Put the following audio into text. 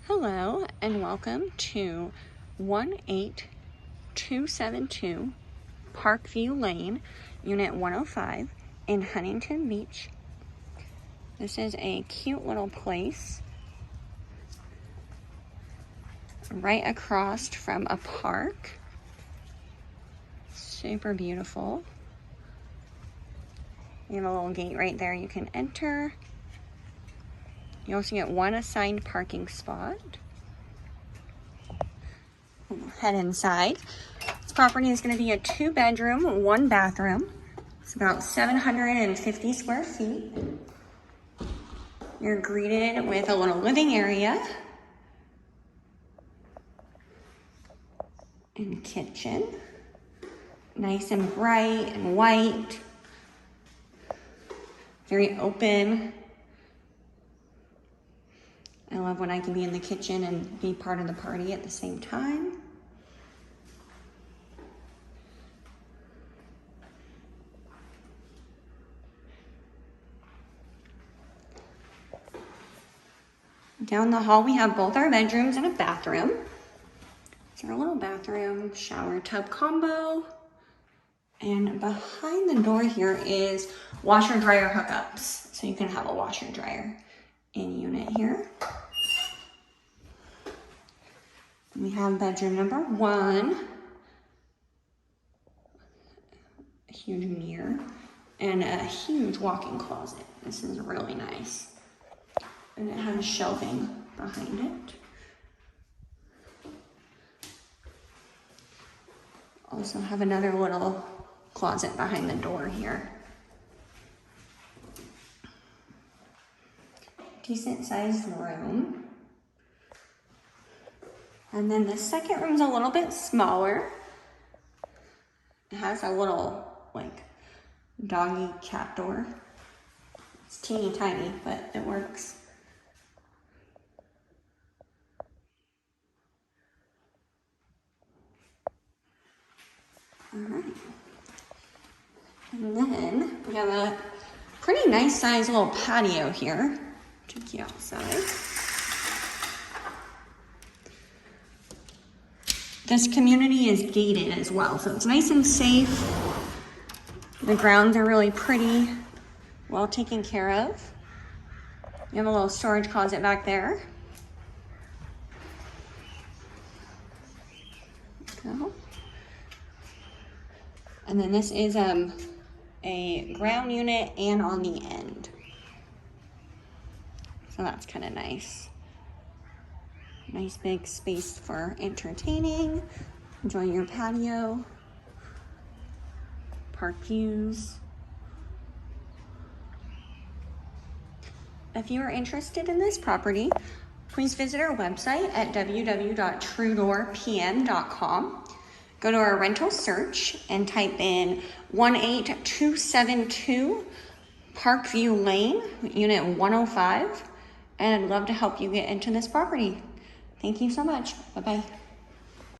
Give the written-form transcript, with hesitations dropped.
Hello and welcome to 18272 Parkview Lane, Unit 105 in Huntington Beach. This is a cute little place right across from a park. Super beautiful. You have a little gate right there you can enter. You also get one assigned parking spot. We'll head inside. This property is going to be a 2-bedroom, 1-bathroom. It's about 750 square feet. You're greeted with a little living area and kitchen. Nice and bright and white. Very open. I love when I can be in the kitchen and be part of the party at the same time. Down the hall, we have both our bedrooms and a bathroom. It's our little bathroom, shower tub combo. And behind the door here is washer dryer hookups. So you can have a washer dryer in unit here. We have bedroom number 1, a huge mirror, and a huge walk-in closet. This is really nice. And it has shelving behind it. Also have another little closet behind the door here. Decent sized room. And then the second room's a little bit smaller. It has a little like doggy cat door. It's teeny tiny, but it works. All right. And then we have a pretty nice sized little patio here. Take you outside. This community is gated as well, so it's nice and safe. The grounds are really pretty, well taken care of. You have a little storage closet back there. Go. And then this is a ground unit and on the end. So that's kind of nice. Nice big space for entertaining, enjoying your patio, park views. If you are interested in this property, please visit our website at www.TrueDoorPN.com. Go to our rental search and type in 18272 Parkview Lane, Unit 105, and I'd love to help you get into this property. Thank you so much. Bye-bye.